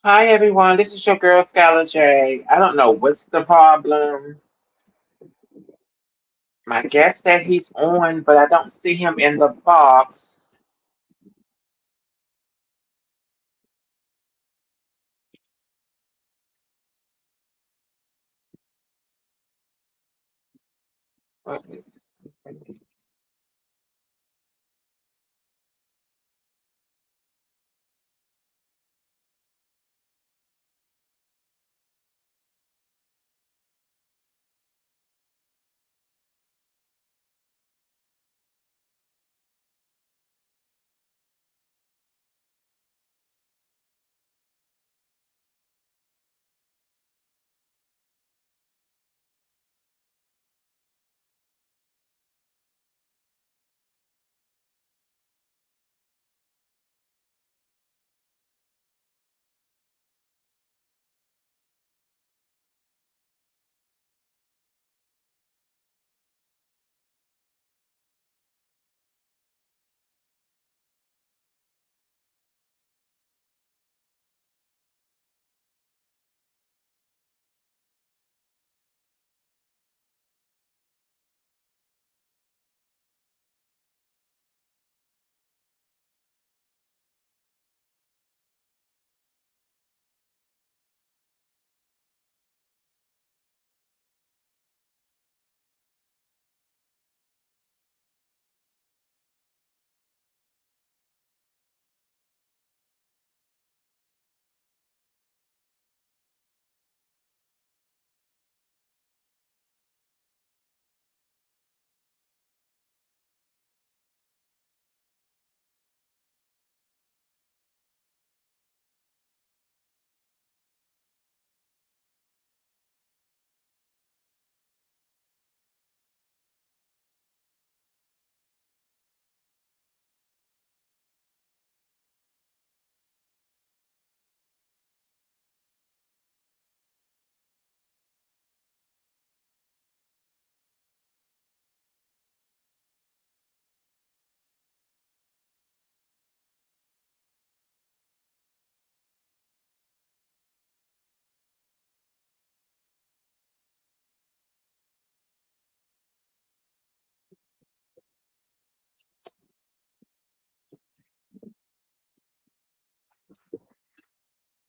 Hi everyone, this is your girl Skylar J. I don't know what's the problem. My guest said he's on, but I don't see him in the box. What is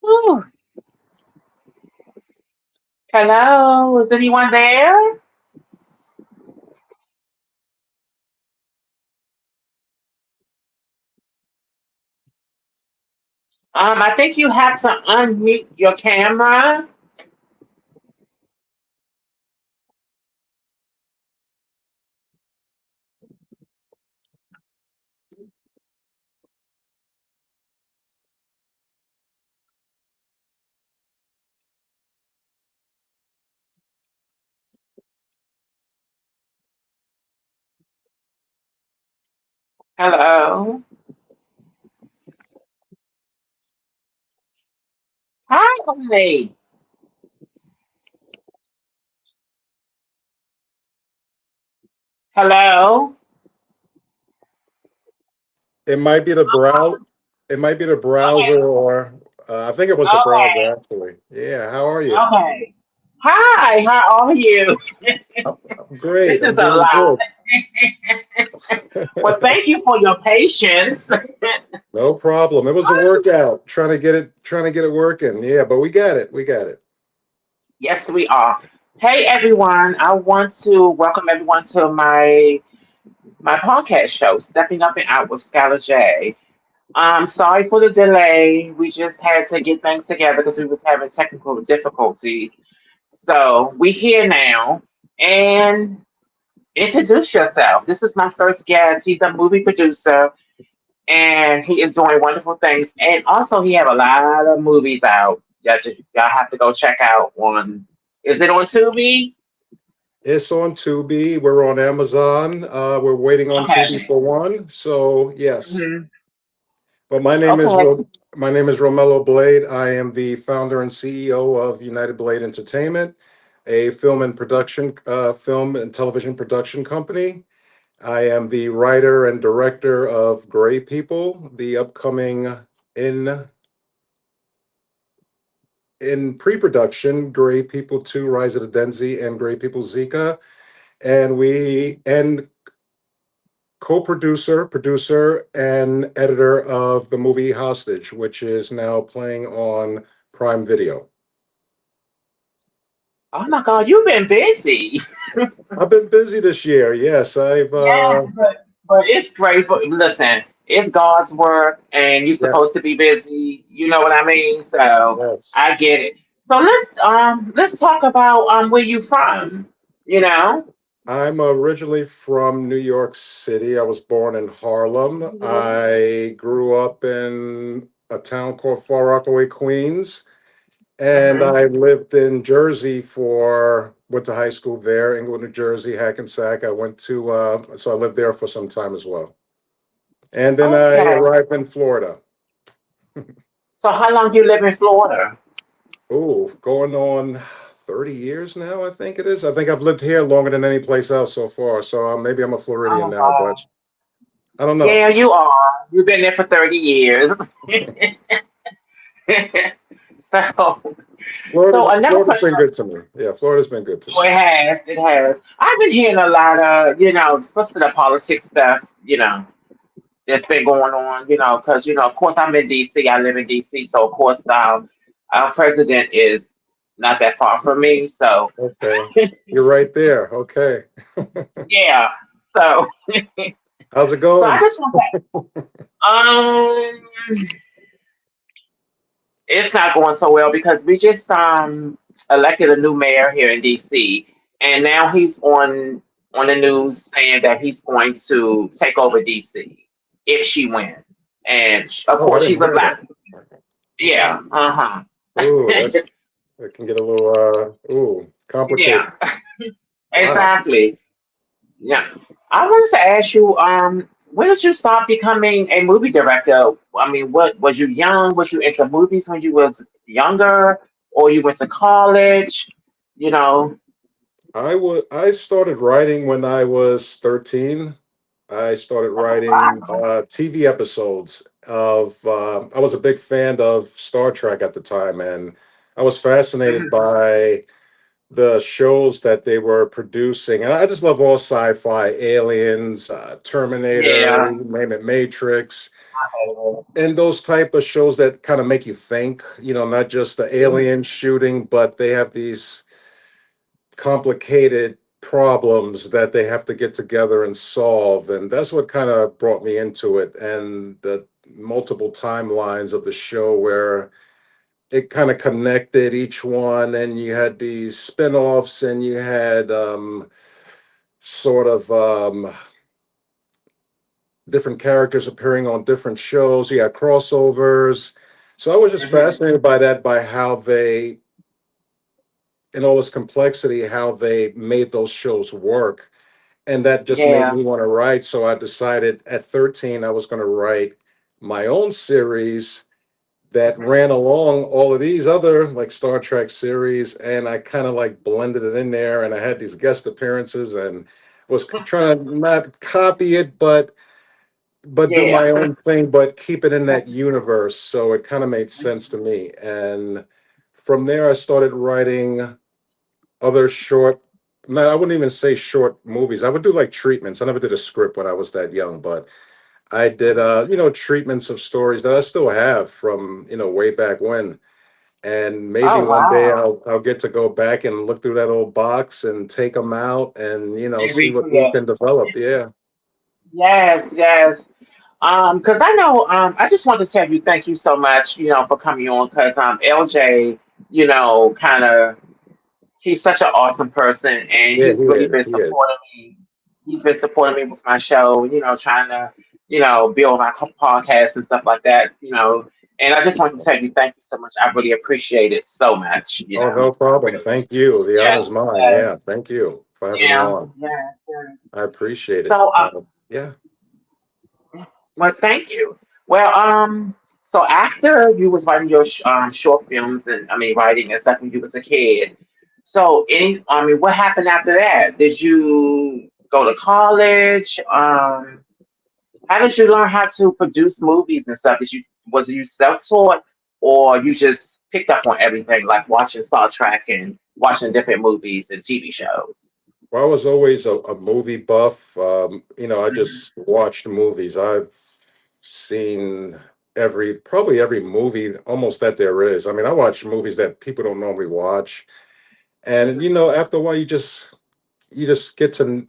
Whew. Hello, is anyone there? I think you have to unmute your camera. Hello. Hi. Hello. It might be the browser. It might be the Okay. browser, or I think it was the Okay. browser actually. Yeah. How are you? Okay. Hi. How are you? I'm great. This is I'm a doing lot. good. Well, thank you for your patience. No problem. It was a workout. Trying to get it working. Yeah, but we got it. We got it. Yes, we are. Hey everyone, I want to welcome everyone to my podcast show, Stepping Up and Out with Skylar J. Sorry for the delay. We just had to get things together because we was having technical difficulties. So we here now. And introduce yourself. This is my first guest. He's a movie producer and he is doing wonderful things. And also he have a lot of movies out. Y'all have to go check out on. Is it on Tubi? It's on Tubi. We're on Amazon. We're waiting on Tubi Okay. for one. So yes. Hmm. But my name is Okay. Romello Blade. I am the founder and CEO of United Blade Entertainment, a film and television production company. I am the writer and director of Gray People, the upcoming in in pre-production, Great People 2, Rise of the Denzi, and Great People Zika. And co-producer, producer, and editor of the movie Hostage, which is now playing on Prime Video. Oh my God, you've been busy. I've been busy this year. Yes, I've Yeah, but it's great for listen, it's God's work and you're supposed yes, to be busy, you know what I mean? So yes. I get it. So let's talk about where you from, you know? I'm originally from New York City. I was born in Harlem. Mhm. I grew up in a town called Far Rockaway, Queens, and Mhm. I lived in Jersey went to high school there, Englewood, New Jersey, Hackensack. So I lived there for some time as well. And then I Okay. arrived in Florida. So how long you live in Florida? Oh, going on 30 years now, I think it is. I think I've lived here longer than any place else so far. So maybe I'm a Floridian Oh now, but wow. I don't know. Yeah, you are. You've been there for 30 years. so so another Florida's question. been good to me. Yeah, Florida's been good to Oh, me. it has. It has. I've been hearing a lot of, what's the politics stuff, that's been going on, because, of course, I'm in DC. I live in DC. So, of course, our president is not that far from me. So, Okay. You're right there. Okay. yeah. So, How's it so I going? just want um, it's not going so well because we just elected a new mayor here in DC, and now he's on the news saying that he's going to take over DC if she wins, and of Oh, I course didn't she's a hear black. that. Yeah, Okay. uh-huh. Ooh, that can get a little Yeah, complicated. Wow. exactly. Yeah, I wanted to ask you, when did you start becoming a movie director? I mean, what was you young? Was you into movies when you was younger, or you went to college? You know. I started writing when I was 13. I started Oh writing wow. TV episodes I was a big fan of Star Trek at the time, and I was fascinated Mhm. by the shows that they were producing. And I just love all sci-fi, aliens, Terminator, Yeah. you name it, Matrix, Okay. and those type of shows that kind of make you think, not just the Mhm. alien shooting, but they have these complicated problems that they have to get together and solve. And that's what kind of brought me into it. And the multiple timelines of the show where it kind of connected each one, and you had these spin-offs, and you had sort of different characters appearing on different shows. You had crossovers. So I was just Mhm. fascinated by that, by how they, in all this complexity, how they made those shows work. And that just made Yeah. me want to write. So I decided at 13 I was going to write my own series that Mhm. ran along all of these other like Star Trek series, and I kind of like blended it in there, and I had these guest appearances and was trying to not copy it, but do Yeah. my own thing, but keep it in that universe. So it kind of made sense to me. And from there, I started writing other short. No, I wouldn't even say short movies. I would do like treatments. I never did a script when I was that young, but I did, treatments of stories that I still have from, way back when. And maybe Oh one day wow. I'll get to go back and look through that old box and take them out and, And see what we recreate. can develop. Yeah. Yes, yes. Because I know, I just want to tell you thank you so much, for coming on. Because LJ, kind of, he's such an awesome person, and Yeah, he's he really been is. He is. supporting me. He's been supporting me with my show, trying to, build my podcast and stuff like that, And I just want to tell you thank you so much. I really appreciate it so much. Oh, no problem. Really. Thank you. The Yeah, honor's mine. yeah, Yeah. Thank you for having me yeah, on. yeah. Yeah. I appreciate it. So, Yeah. well, thank you. Well, so after you was writing your short films and I mean writing and stuff when you was a kid, so I mean, what happened after that? Did you go to college? How did you learn how to produce movies and stuff? Was you self-taught or you just picked up on everything, like watching Star Trek and watching different movies and TV shows. Well, I was always a movie buff. I Hmm. just watched movies. I've seen probably every movie almost that there is. I mean, I watch movies that people don't normally watch. And, after a while, you just get to,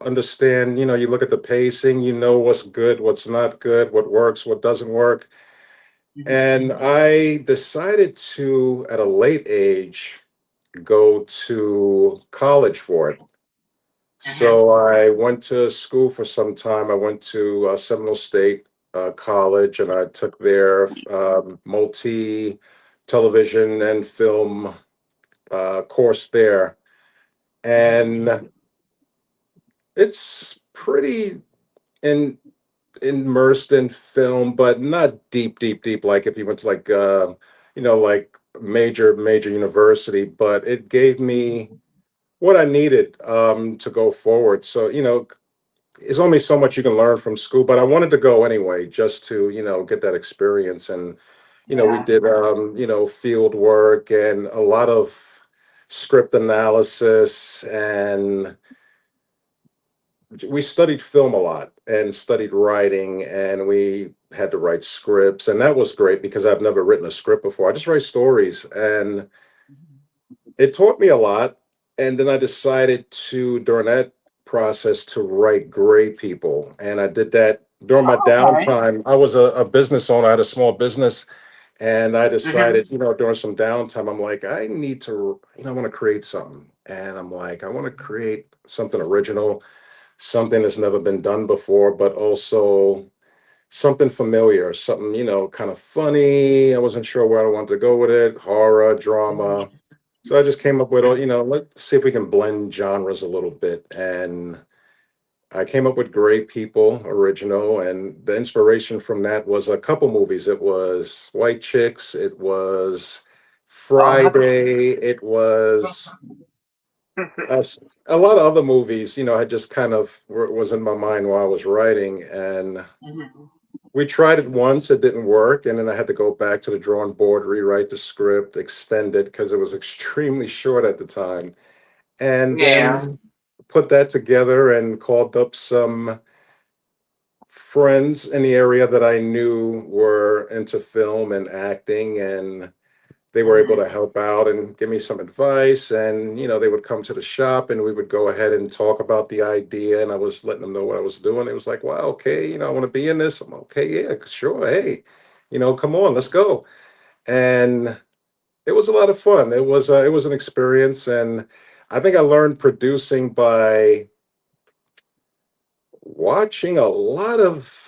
understand, you look at the pacing, what's good, what's not good, what works, what doesn't work. And I decided to, at a late age, go to college for it. Hmm. So I went to school for some time. I went to Seminole State College, and I took their multi television and film course there. And it's pretty in, immersed in film, but not deep, deep, deep. Like if you went to like major university, but it gave me what I needed to go forward. So, there's only so much you can learn from school, but I wanted to go anyway, just to, get that experience. And, we Yeah. did, field work and a lot of script analysis, and we studied film a lot and studied writing, and we had to write scripts. And that was great because I've never written a script before. I just write stories, and it taught me a lot. And then I decided to, during that process, to write Gray People. And I did that during my Oh, okay. downtime. I was a business owner, I had a small business. And I Hmm. decided, during some downtime, I'm like, I need to, I want to create something. And I'm like, I want to create something original, something that's never been done before, but also something familiar, something, kind of funny. I wasn't sure where I wanted to go with it, horror, drama. So I just came up with, let's see if we can blend genres a little bit. And I came up with Great People original. And the inspiration from that was a couple movies. It was White Chicks, it was Oh. Friday, it was a lot of other movies, had just kind of was in my mind while I was writing. And Mhm. we tried it once, it didn't work. And then I had to go back to the drawing board, rewrite the script, extend it because it was extremely short at the time. And then Yeah. put that together and called up some friends in the area that I knew were into film and acting, and they were able to Hmm. help out and give me some advice. And they would come to the shop, and we would go ahead and talk about the idea, and I was letting them know what I was doing. It was like, wow, okay, I want to be in this. I'm okay, yeah, sure, hey, come on, let's go. And it was a lot of fun. It was an experience. And I think I learned producing by watching a lot of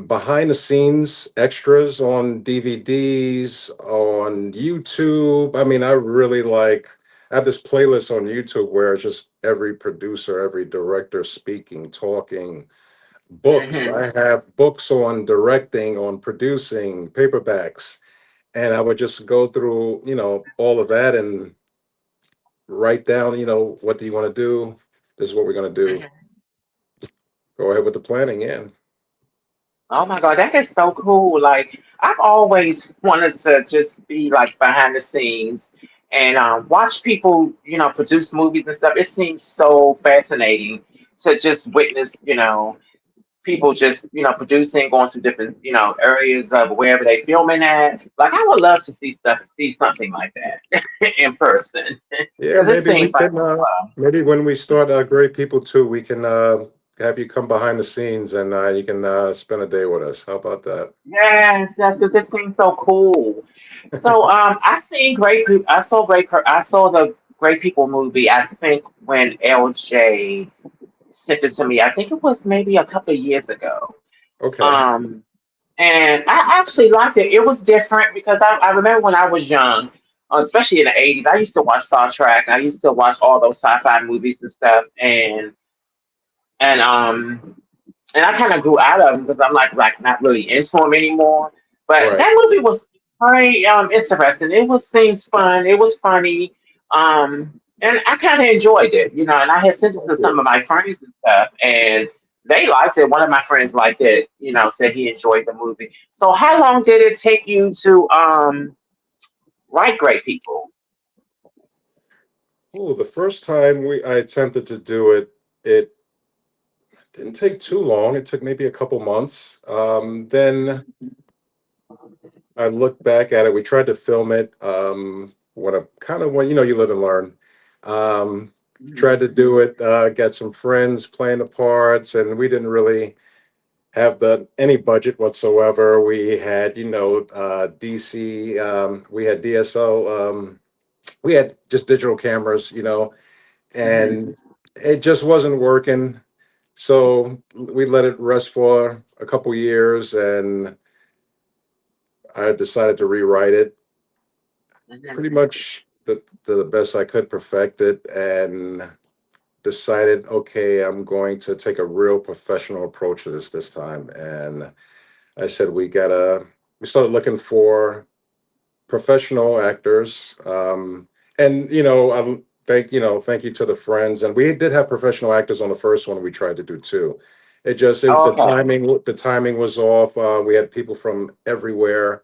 behind the scenes extras on DVDs, on YouTube. I mean, I have this playlist on YouTube where it's just every producer, every director speaking, talking. Books. Hmm. I have books on directing, on producing, paperbacks. And I would just go through, all of that and write down, what do you want to do? This is what we're going to do. Hmm. Go ahead with the planning. Yeah. Oh my God, that is so cool. Like I've always wanted to just be like behind the scenes and watch people, produce movies and stuff. It seems so fascinating to just witness, people just, producing, going to different, areas of wherever they filming at. Like I would love to see something like that in person Yeah, because it maybe we seems like can. so fun. Maybe when we start Great People too, we can have you come behind the scenes, and you can spend a day with us. How about that? Yes, yes, because it seems so cool. So I saw the Great People movie. I think when LJ sent it to me. I think it was maybe a couple of years ago. Okay. Um, and I actually liked it. It was different because I remember when I was young, especially in the '80s. I used to watch Star Trek. I used to watch all those sci-fi movies and stuff, and and I kind of grew out of them because I'm like not really into them anymore. But Right. that movie was very interesting. It was seems fun. It was funny, and I kind of enjoyed it, And I had sent it to some of my friends and stuff, and they liked it. One of my friends liked it, said he enjoyed the movie. So how long did it take you to write great people? Oh, the first time I attempted to do it, it didn't take too long. It took maybe a couple months. Then I looked back at it. We tried to film it. What a kind of when you live and learn. Um, Tried Mhm. to do it. Got some friends playing the parts, and we didn't really have the any budget whatsoever. We had DC. We had DSO. We had just digital cameras. Mhm. And it just wasn't working. So we let it rest for a couple years, and I decided to rewrite it pretty Mhm. much the best I could, perfect it, and decided, okay, I'm going to take a real professional approach to this time. And I said, we started looking for professional actors. And thank you to the friends. And we did have professional actors on the first one we tried to do too. Okay. The timing was off. We had people from everywhere,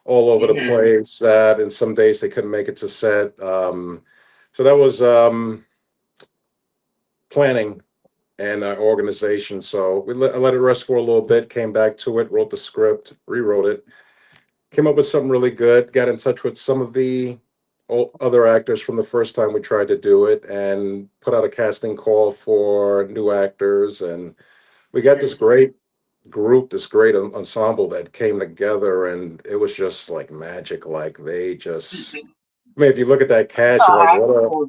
all over the Mhm. place. And some days they couldn't make it to set. So that was planning and organization. So I let it rest for a little bit. Came back to it, wrote the script, rewrote it, came up with something really good. Got in touch with some of the other actors from the first time we tried to do it, and put out a casting call for new actors. And we got this Mhm. great group, this great ensemble that came together, and it was just like magic. Like they just, I mean, if you look at that cast, you're Oh, like, how what a cool.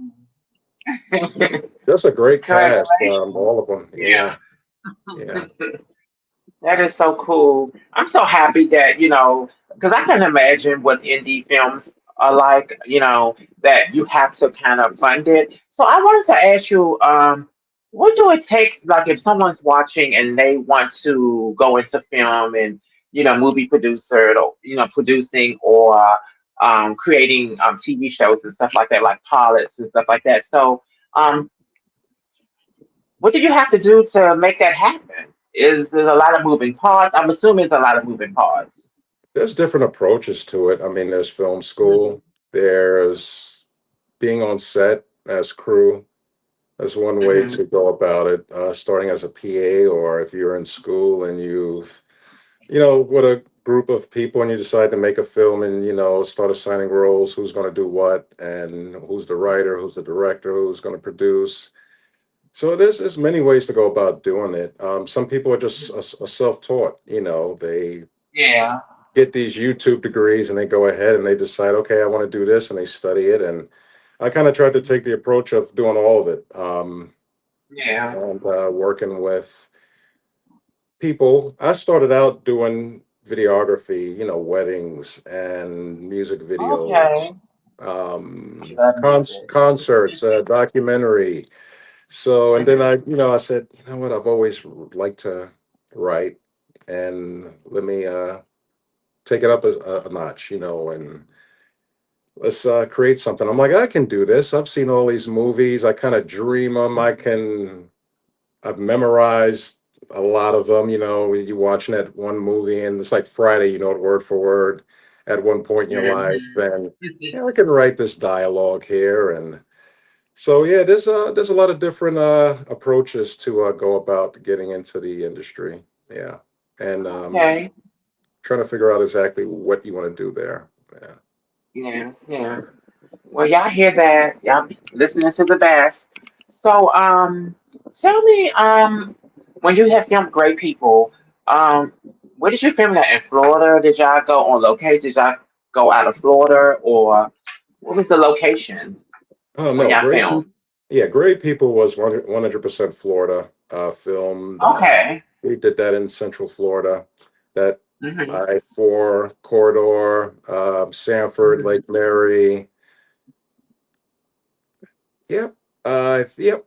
just a great cast. Congratulations. All of them. Yeah. Yeah, yeah. That is so cool. I'm so happy that, because I can imagine what indie films are like, that you have to kind of fund it. So I wanted to ask you, what do it take, like if someone's watching and they want to go into film and, movie producer or, producing or creating TV shows and stuff like that, like pilots and stuff like that. So, um, what do you have to do to make that happen? Is there a lot of moving parts? I'm assuming it's a lot of moving parts. There's different approaches to it. I mean, there's film Hmm. school, there's being on set as crew. That's one way Hmm. to go about it. Starting as a PA, or if you're in school and with a group of people and you decide to make a film and, start assigning roles, who's going to do what, and who's the writer, who's the director, who's going to produce. So there's many ways to go about doing it. Some people are just self-taught. They Yeah, get these YouTube degrees and they go ahead and they decide, okay, I want to do this, and they study it. And I kind of tried to take the approach of doing all of it, yeah. and working with people. I started out doing videography, weddings and music Okay. videos, I love music. concerts, documentary. So, and then I said, you know what, I've always liked to write, and let me take it up a notch, and let's create something. I'm like, I can do this. I've seen all these movies. I kind of dream them. I've memorized a lot of them. You watching that one movie, and it's like Friday, you know it word for word at one point in your life. Hmm. And I can write this dialogue here. And so, yeah, there's a lot of different approaches to go about getting into the industry. Yeah. And Okay. trying to figure out exactly what you want to do there. Yeah. Yeah, yeah. Well, y'all hear that? Y'all listening to the best. So, tell me, when you have filmed great people, um, where did you film that in Florida? Did y'all go on location? Did y'all go out of Florida, or what was the location Oh when no, y'all filmed? Yeah, Great People was 100% Florida filmed. Okay. We did that in Central Florida. That Hmm. I-4 corridor, Sanford, Hmm. Lake Mary. Yep. Yep.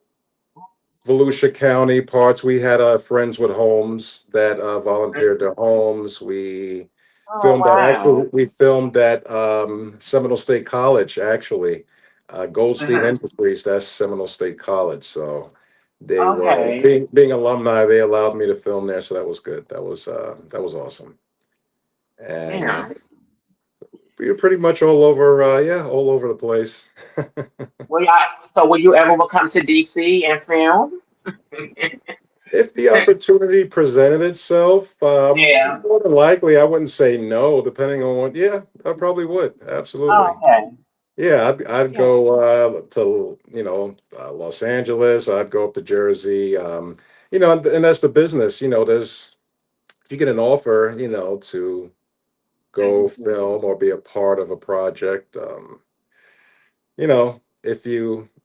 Volusia County parts. We had friends with homes that volunteered their homes. Oh, wow. We filmed at Seminole State College, actually. Goldstein Hmm. Industries, that's Seminole State College. So they were Okay. being alumni, they allowed me to film there. So that was good. That was awesome. And Yeah. we're pretty much all over. Yeah, all over the place. So will you ever come to DC and film? If the opportunity presented itself, Yeah. more than likely, I wouldn't say no, depending on what. Yeah, I probably would. Absolutely. Oh, okay. Yeah, I'd Yeah. go to Los Angeles. I'd go up to Jersey. And that's the business. There's if you get an offer, to go Mhm. film or be a part of a project, if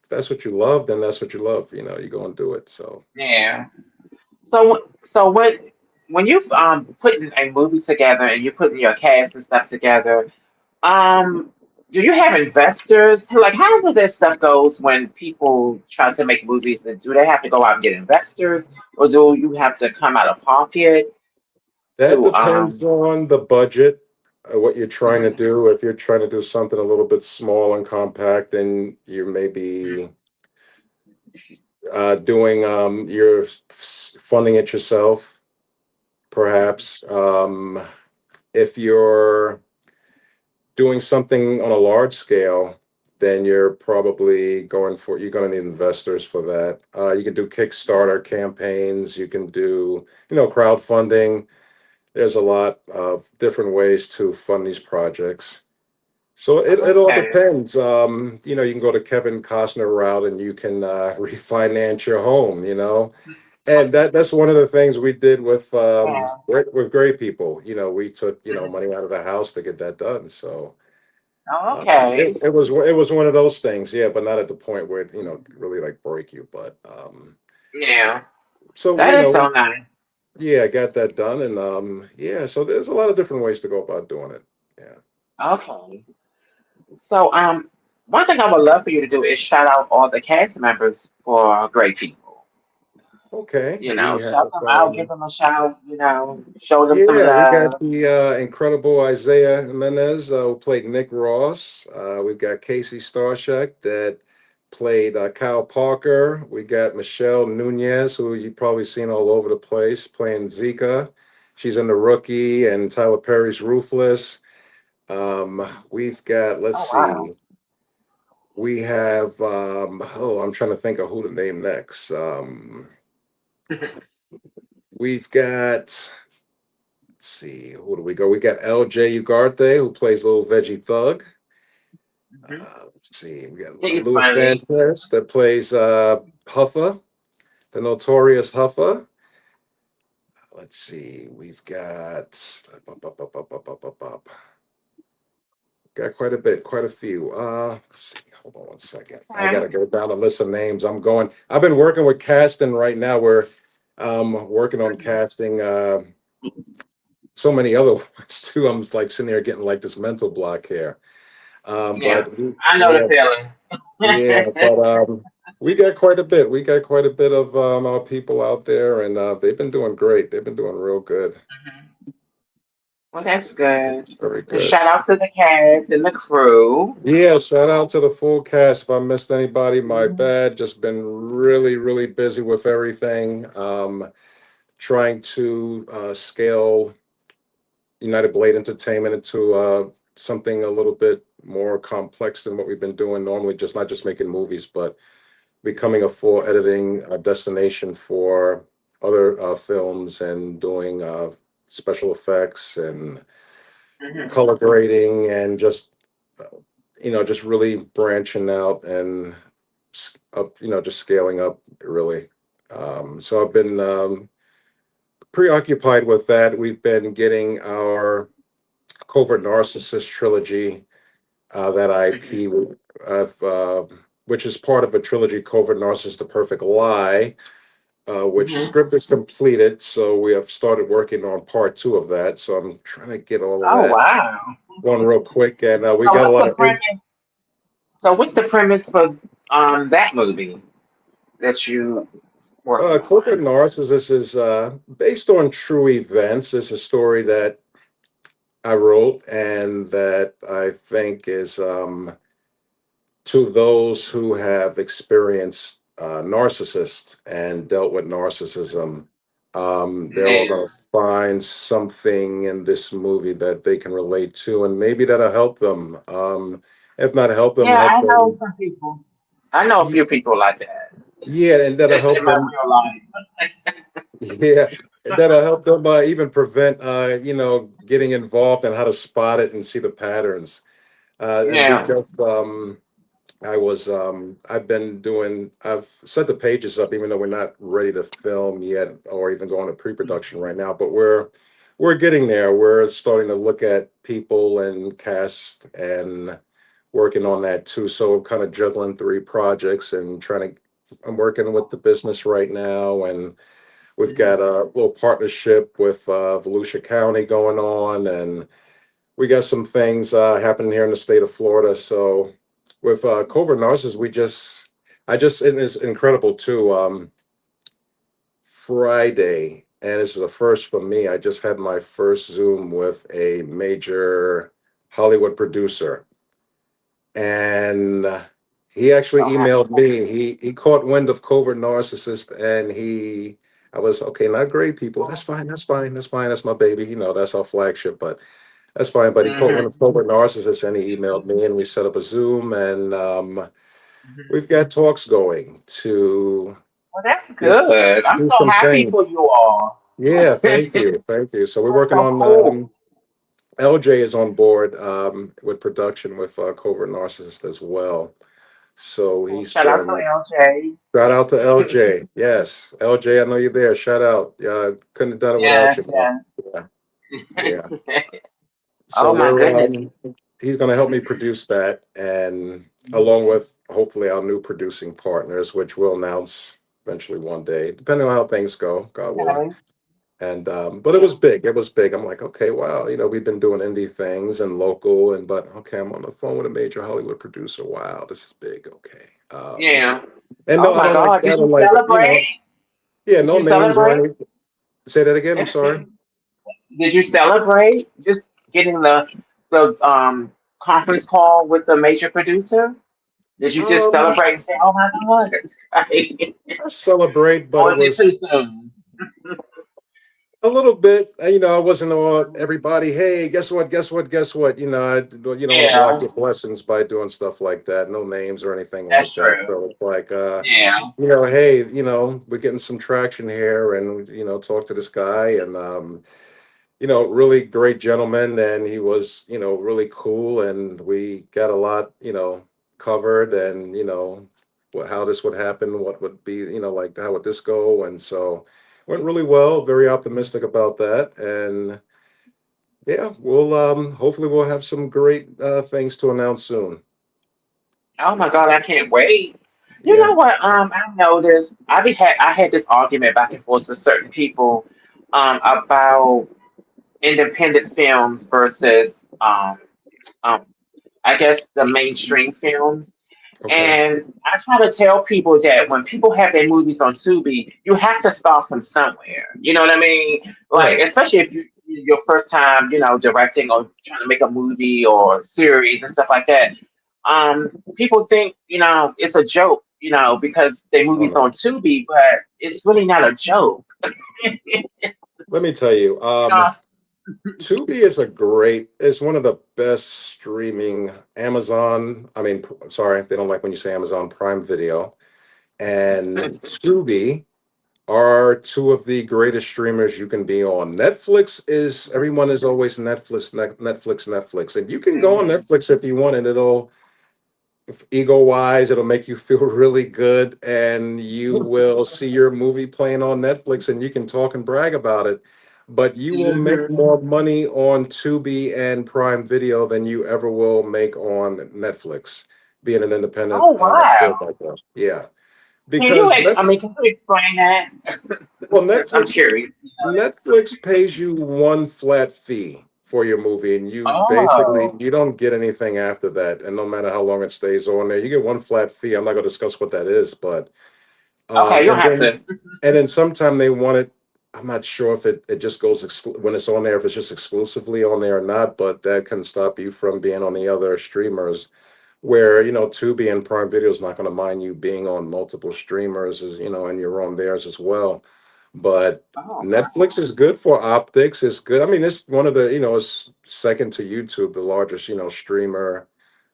that's what you love, then that's what you love. You go and do it. So Yeah. So when you putting a movie together and you're putting your cast and stuff together, um, do you have investors? Like, how does that stuff goes when people try to make movies? And do they have to go out and get investors, or do you have to come out of pocket that to depends on the budget, what you're trying to Mhm. do. If you're trying to do something a little bit small and compact, then you may be doing you're funding it yourself, perhaps. If you're doing something on a large scale, then you're going to need investors for that. You can do Kickstarter campaigns. You can do, crowdfunding. There's a lot of different ways to fund these projects. So it all Okay. depends. You can go to Kevin Costner route and you can refinance your home, and that's one of the things we did Yeah. with great people. We took, money out of the house to get that done. So Oh, it, okay. it was it was one of those things, yeah, but not at the point where it, really like break you. But Yeah. so That is so nice. yeah, I got that done, and yeah, so there's a lot of different ways to go about doing it. Yeah. Okay. So, one thing I would love for you to do is shout out all the cast members for great people. Okay. You We know, have shout them out, give them a shout, show them some yeah, we got love. the incredible Isaiah Jimenez who played Nick Ross. We've got Casey Starshek that played Kyle Parker. We got Michelle Nunez, who you've probably seen all over the place, playing Zika. She's in The Rookie and Tyler Perry's Ruthless. We've got, let's Oh, wow. see, we have, I'm trying to think of who to name next. We've got, let's see, who do we go? We got LJ Ugarte, who plays Little Veggie Thug. Mhm. Let's see, we got He's Louis funny. Sanchez that plays Huffa, the notorious Huffa. Let's see, we've got quite a bit, quite a few. Let's see, hold on one second. I Okay. gotta go down the list of names. I've been working with casting right now. We're working on Mhm. casting so many other ones too. I'm just like sitting there getting like this mental block here. Yeah, But I know the yeah, feeling. yeah, but we got quite a bit. We got quite a bit of our people out there, and they've been doing great. They've been doing real good, Mhm. Well, that's good. very And good. shout out to the cast and the crew. Yeah, shout out to the full cast. If I missed anybody, my Mhm. bad. Just been really, really busy with everything. Trying to scale United Blade Entertainment into something a little bit more complex than what we've been doing normally. Just not just making movies, but becoming a full editing destination for other films and doing special effects and Mhm. color grading and just uh, just really branching out and up, just scaling up really. So I've been preoccupied with that. We've been getting our Covert Narcissist trilogy, that Mhm. IP, of, which is part of a trilogy, Covert Narcissist, The Perfect Lie, which Mhm. script is completed. So we have started working on part two of that. So I'm trying to get all of Oh, that wow. going real quick. And we So got a what's lot the of premise? So what's the premise for that movie that you working Corporate on? Narcissist is based on true events. It's a story that I wrote and that I think is to those who have experienced narcissists and dealt with narcissism. They're all Yeah. going to find something in this movie that they can relate to, and maybe that'll help them. If not help them, Yeah, help I know them. some people. I know a y- few people like that. Yeah, and that'll It's help in my them. real life. Yeah, that'll help them even prevent, getting involved and how to spot it and see the patterns. And we Yeah. just, I've set the pages up, even though we're not ready to film yet or even going to pre-production right now, but we're getting there. We're starting to look at people and cast and working on that too. So I'm kind of juggling three projects and I'm working with the business right now, and we've got a little partnership with Volusia County going on, and we got some things happening here in the state of Florida. So with Covert Narcissist, it is incredible too. Friday, and this is a first for me. I just had my first Zoom with a major Hollywood producer, and he actually Oh, happy. emailed me. He caught wind of Covert Narcissist, and I was okay. Not great people. That's fine. That's fine. That's fine. That's my baby. That's our flagship. But that's fine. But he caught Mm-hmm. wind of Covert Narcissist, and he emailed me, and we set up a Zoom, and we've got talks going to Well, that's do, good. I'm do so some happy things. for you all. Yeah, thank That's you, thank you. So we're working so on. cool. LJ is on board with production with Covert Narcissist as well. So Well, he's shout out to been LJ. shout out to LJ. Yes, LJ, I know you're there. Shout out. Yeah, couldn't have done it without Yes, you, man. yes. Yeah, yeah. So Oh my goodness. he's going to help me produce that, and along with hopefully our new producing partners, which we'll announce eventually one day, depending on how things go, God willing. Okay. And but it was Yeah. big. It was big. I'm like, okay, wow. We've been doing indie things and local, but okay, I'm on the phone with a major Hollywood producer. Wow, this is big. Okay. Yeah. And Oh no, I my don't like God. I Did you don't like celebrate? yeah, Did no you names or celebrate? anything. Say that again. I'm sorry. Did you celebrate just getting the conference call with the major producer? Did you just Um, celebrate and say, "Oh my God"? I celebrate, but Or it was it too was soon? a little bit. I wasn't all everybody. Hey, guess what? Guess what? Guess what? You don't want to block Yeah, your blessings by doing stuff like that. No names or anything that's like that. true. So it's like, Yeah. hey, we're getting some traction here, and talk to this guy, and really great gentleman, and he was, really cool, and we got a lot, covered, and how this would happen, what would be, like how would this go, and so went really well. Very optimistic about that, and yeah, we'll hopefully we'll have some great things to announce soon. Oh my God, I can't wait. You Yeah. know what? I noticed I had this argument back and forth with certain people about independent films versus um I guess the mainstream films. Okay. And I try to tell people that when people have their movies on Tubi, you have to start from somewhere. You know what I mean? Like, Right. especially if your first time, directing or trying to make a movie or series and stuff like that. People think, it's a joke, because their Oh movie's on no. Tubi, but it's really not a joke. Let me tell you. You know? Tubi is one of the best streaming Amazon. I mean, sorry, they don't like when you say Amazon Prime Video. And Tubi are two of the greatest streamers you can be on. Everyone is always Netflix, Netflix. And you can go on Mhm. Netflix if you want, and if ego wise, it'll make you feel really good, and you will see your movie playing on Netflix, and you can talk and brag about it. But you will make Mhm. more money on Tubi and Prime Video than you ever will make on Netflix, being an independent Oh, wow. filmmaker. Yeah, Can you, because can you explain that? well, I'm curious. Netflix pays you one flat fee for your movie, and Oh, you don't get anything after that. And no matter how long it stays on there, you get one flat fee. I'm not going to discuss what that is, but okay. You don't have to. and then sometime they want it. I'm not sure if it just goes when it's on there, if it's just exclusively on there or not. But that can stop you from being on the other streamers. Where Tubi and Prime Video is not going to mind you being on multiple streamers, as and you're on theirs as well. But Oh, Netflix is good for optics. It's good. I mean, it's one of the, it's second to YouTube, the largest, streamer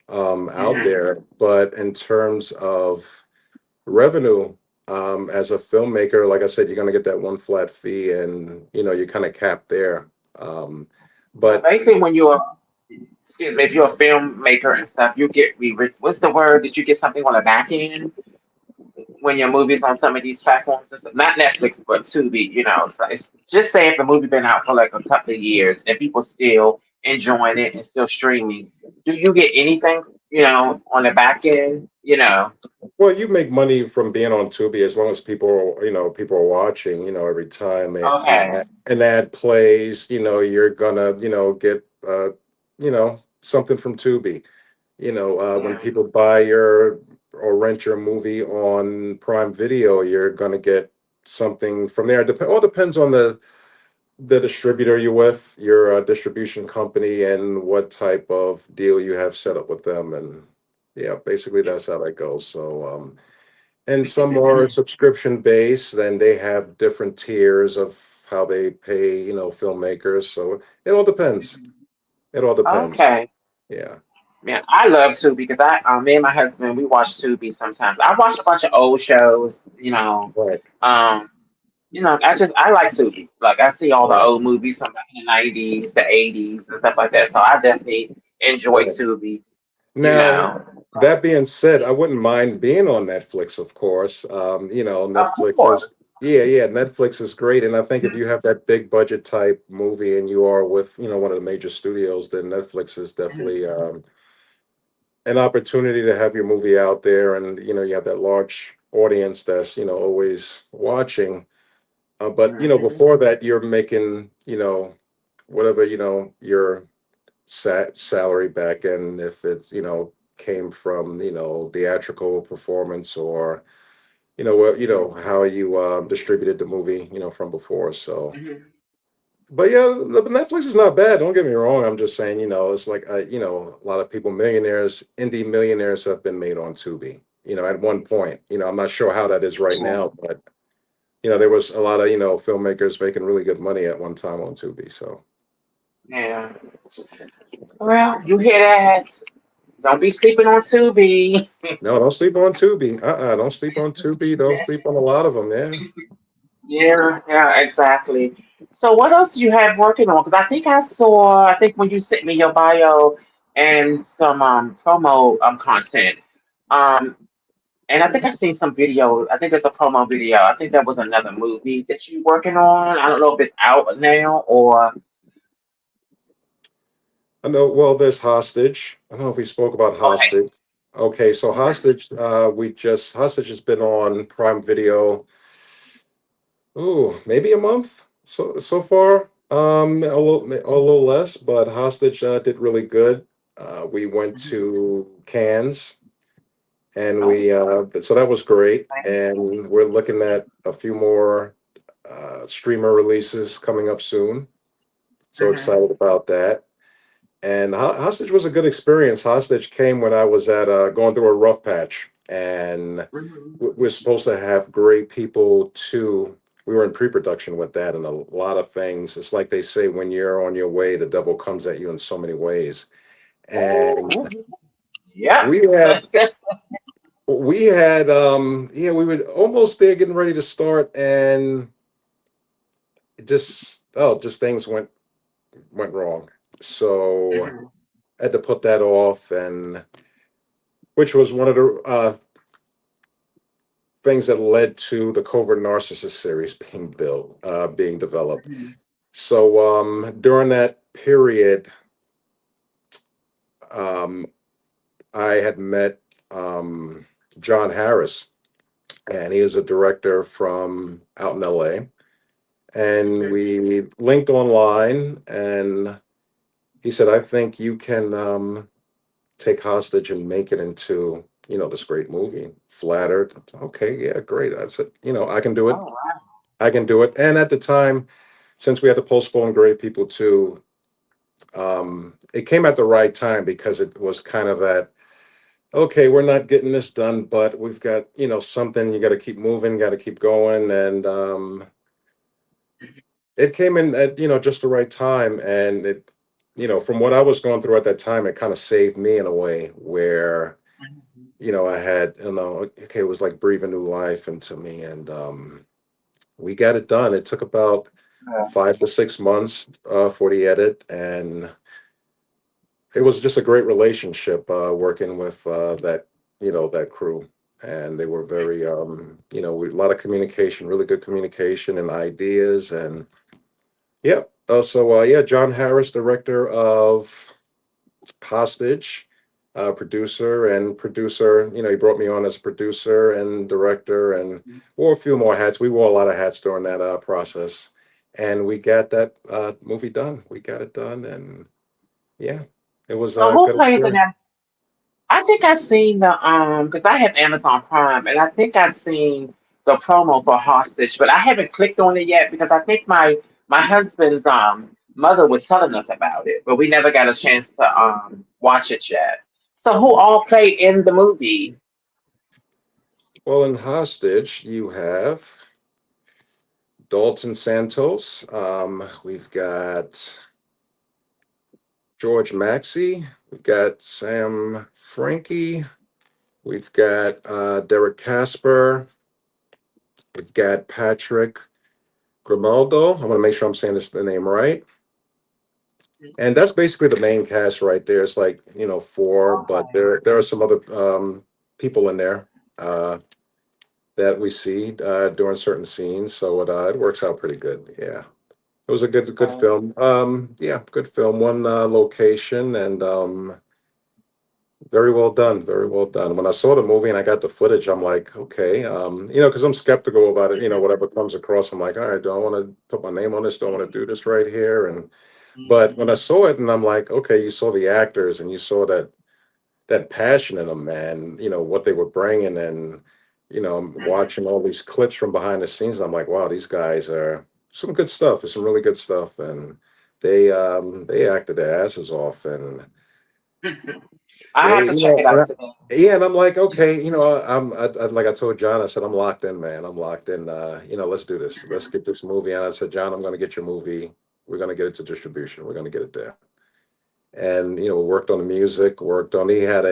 out wow. there. But in terms of revenue, as a filmmaker, like I said, you're going to get that one flat fee, and you're kind of capped there. Um, So but basically, when you're, excuse me, if you're a filmmaker and stuff, you get what's the word? Did you get something on the back end when your movie's on some of these platforms and stuff? Not Netflix, but Tubi. So it's just say if the movie been out for like a couple of years and people still enjoying it and still streaming, do you get anything? On the back end. well, you make money from being on Tubi as long as people are watching. Every time Okay. an ad plays, you're gonna get something from Tubi. When Yeah. people buy your or rent your movie on Prime Video, you're gonna get something from there. All depends on the distributor you're with, your distribution company, and what type of deal you have set up with them. And yeah, basically that's how that goes. So, and some are subscription based, then they have different tiers of how they pay, filmmakers. So it all depends. It all depends. Okay. Yeah. Man, I love Tubi because me and my husband, we watch Tubi sometimes. I watch a bunch of old shows. Right. Um, I like Tubi. Like I see all the Right. old movies from back in the '90s, the '80s, and stuff like that. So I definitely enjoy Right. Tubi. You Now, know, that being said, I wouldn't mind being on Netflix, of course. of Netflix course. is, yeah, yeah, Netflix is great. And I think if you have that big budget type movie and you are with, one of the major studios, then Netflix is definitely an opportunity to have your movie out there. And, you have that large audience that's, always watching. But, Mhm. before that, you're making, whatever, your salary back and if it's came from theatrical performance or what how you distributed the movie from before. So Mhm. but yeah, the Netflix is not bad, don't get me wrong. I'm just saying, it's like a lot of people, millionaires, indie millionaires, have been made on Tubi, at one point. I'm not sure how that is right Yeah. now, but there was a lot of filmmakers making really good money at one time on Tubi. So Yeah. Well, you hear that? Don't be sleeping on Tubi. no, don't sleep on Tubi. Don't sleep on Tubi. Don't sleep on a lot of them. Yeah. Yeah, yeah, exactly. So what else do you have working on? Because I think when you sent me your bio and some promo content, um, and I think I seen some video. I think there's a promo video. I think that was another movie that you working on. I don't know if it's out now or I know. Well, there's Hostage. I don't know if we spoke about okay. Hostage. Okay, so Mhm, Hostage. Hostage has been on Prime Video. Oh, maybe a month so far. A little less, but Hostage did really good. We went mhm. to Cannes, and Oh, so that was great. okay. And we're looking at a few more streamer releases coming up soon. So Mhm, excited about that. And Hostage was a good experience. Hostage came when I was at going through a rough patch, and mhm. we're supposed to have great people too. We were in pre-production with that, and a lot of things. It's like they say, when you're on your way, the devil comes at you in so many ways. Oh, And mhm. Yeah. we had yeah, we were almost there, getting ready to start, and just things went wrong. So Mhm, I had to put that off, and which was one of the things that led to the Covert Narcissist series being developed. mhm, So during that period, um, I had met um, John Harris, and he is a director from out in LA. And mhm. we linked online, and he said, "I think you can take Hostage and make it into this great movie." Flattered. Okay, yeah, great. I said, I can do it. Oh, wow. I can do it. And at the time, since we had to postpone Great People too, it came at the right time because it was kind of that, okay, we're not getting this done, but we've got, something, you got to keep moving, got to keep going. And it came in at, just the right time, and it, from what I was going through at that time, it kind of saved me in a way where, Mhm. I had, okay, it was like breathing new life into me, and we got it done. It took about Yeah. 5 to 6 months for the edit, and it was just a great relationship working with that crew. And they were very, a lot of communication, really good communication and ideas. And yeah, yeah, John Harris, director of Hostage, producer. He brought me on as producer and director, and wore a few more hats. We wore a lot of hats during that process, and we got that movie done. We got it done, and yeah, it was So a who good plays in experience. that? I think I've seen the because I have Amazon Prime, and I think I've seen the promo for Hostage, but I haven't clicked on it yet because I think my husband's mother was telling us about it, but we never got a chance to watch it yet. So who all played in the movie? Well, in Hostage, you have Dalton Santos. We've got George Maxey. We've got Sam Frankie. We've got Derek Casper. We've got Patrick Grimaldo. I want to make sure I'm saying the name right. And that's basically the main cast right there. It's like, four, but Okay. there are some other people in there that we see during certain scenes. So it works out pretty good. Yeah. It was a good Okay. film. Yeah, good film. One location, and very well done. Very well done. When I saw the movie and I got the footage, I'm like, okay, because I'm skeptical about it. Mhm. Whatever comes across, I'm like, all right, do I want to put my name on this? Do I want to do this right here? And but when I Mhm. saw it, and I'm like, okay, you saw the actors, and you saw that passion in them, man. What they were bringing, and I'm Mhm. watching all these clips from behind the scenes. I'm like, wow, these guys are some good stuff. It's some really good stuff, and they acted their asses off, and I have they, to check it out today. yeah, and I'm like, okay, like I told John, I said, I'm locked in, man. I'm locked in. Let's do this. Let's get this movie. And I said, John, I'm going to get your movie. We're going to get it to distribution. We're going to get it there. And we worked on the music. Worked on. He had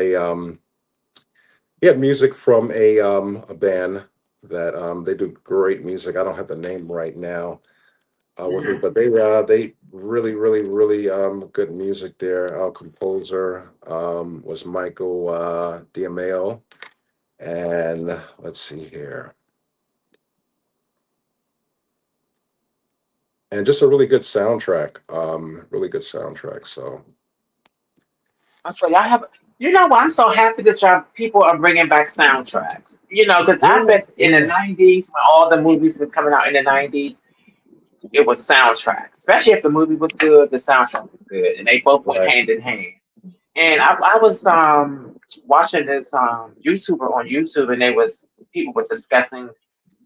music from a band that they do great music. I don't have the name right now with me, Mhm. but they really, really, really good music there. Our composer was Michael Diameo, and let's see here, and just a really good soundtrack. Really good soundtrack. So So y'all have, what? I'm so happy that y'all people are bringing back soundtracks. Because I yeah, bet in the yeah, '90s when all the movies were coming out in the '90s, it was soundtracks. Especially if the movie was good, the soundtrack was good, and they both went right, hand in hand. And I was watching this YouTuber on YouTube, and they was people were discussing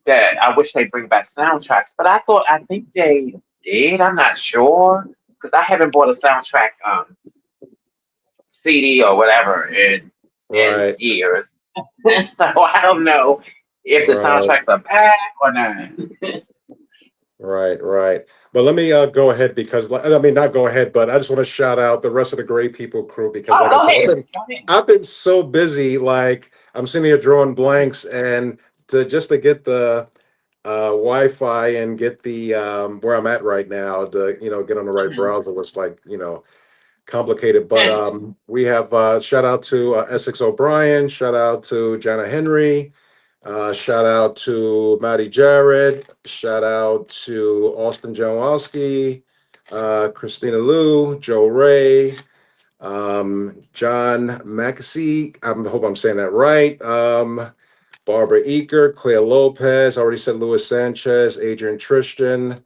that I wish they bring back soundtracks, but I think they did. I'm not sure because I haven't bought a soundtrack CD or whatever in right, years. So I don't know if the right. soundtracks are back or not. Right, right. But let me go ahead because I mean not go ahead, but I just want to shout out the rest of the Great People crew because, Oh, like I go said, ahead. Go ahead. I've been so busy. Like I'm sitting here drawing blanks, and to get the Wi-Fi and get the where I'm at right now to get on the right Mhm. browser was like complicated. But we have shout out to Essex O'Brien, shout out to Jana Henry. Shout out to Matty Jarrett. Shout out to Austin Jaworski, Christina Liu, Joe Ray, John Mackesy. I hope I'm saying that right. Barbara Eaker, Claire Lopez. I already said Luis Sanchez, Adrian Tristan,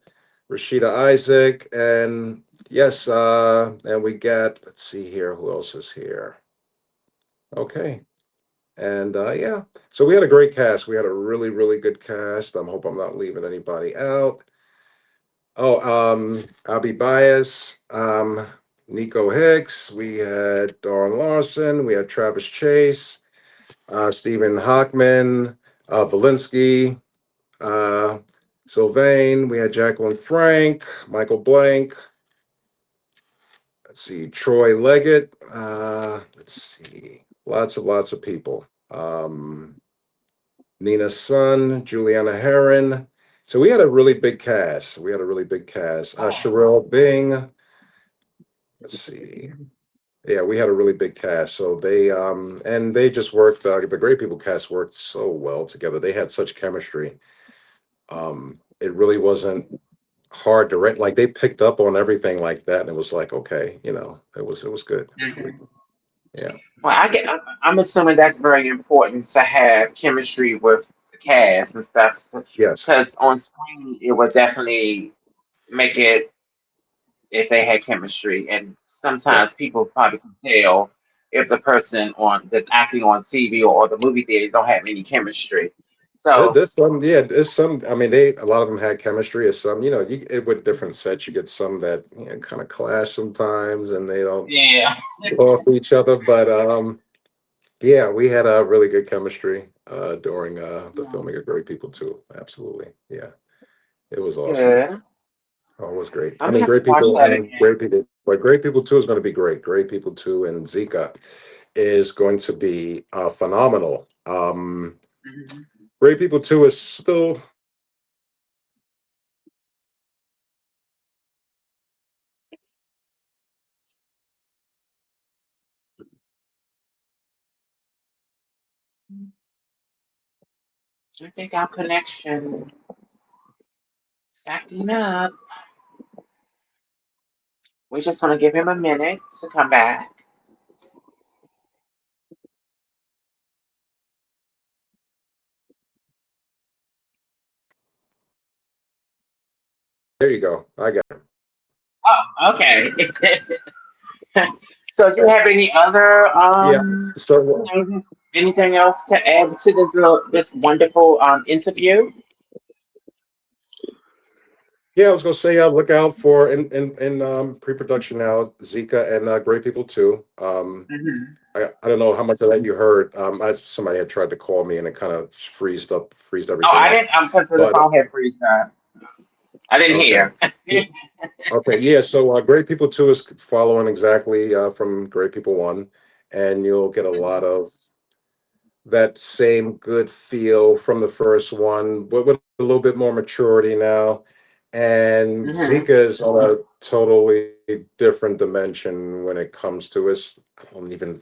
Rashida Isaac, and yes, and we got. Let's see here. Who else is here? Okay. And yeah, so we had a great cast. We had a really, really good cast. I hope I'm not leaving anybody out. Oh, Abby Bias, Nico Hicks. We had Dawn Larson. We had Travis Chase, Stephen Hockman, Valinsky, uh, Sylvain. We had Jacqueline Frank, Michael Blank. Let's see, Troy Leggett. Let's see, lots of people. Nina Sun, Juliana Herron. So we had a really big cast. We had a really big cast. Oh. Sherelle Bing. Let's see. Yeah, we had a really big cast. So they and they just worked. The Great People cast worked so well together. They had such chemistry. It really wasn't hard to rent. Like they picked up on everything like that, and it was like, okay, it was good. It was really Mhm. good. Yeah. Well, I'm assuming that's very important to have chemistry with the cast and stuff, Yes. because on screen it would definitely make it if they had chemistry. And Yeah. sometimes people probably can tell if the person on that's acting on TV or the movie theater don't have any chemistry. So There's some, yeah, there's some. I mean, a lot of them had chemistry. As some, with different sets, you get some that kind of clash sometimes, and they don't yeah, go off each other. But yeah, we had a really good chemistry during the yeah, filming of Great People too. Absolutely, yeah, it was awesome. good. Oh, it was great. I I'm gonna mean, have to Great watch People that and again. Great People, but Great People Two is going to be great. Great People Two and Zika is going to be phenomenal. Hmm. Great People Two is still. I think our connection stacking up. We're just gonna give him a minute to come back. There you go. I got it. Oh, okay. So, do you Okay. have any other Yeah. So things, anything else to add to this wonderful interview? yeah, I was gonna say look out for in pre-production now, Zika and Great People Two. Hmm. I don't know how much of that you heard. Somebody had tried to call me and it kind of freezed Oh, everything I up. didn't. Because the But phone had freeze up. I didn't okay. hear. Okay, yeah. So Great People Two is following exactly from Great People One, and you'll get a lot of that same good feel from the first one, but with a little bit more maturity now. And Hmm. Zika is on a totally different dimension when it comes to us. I don't even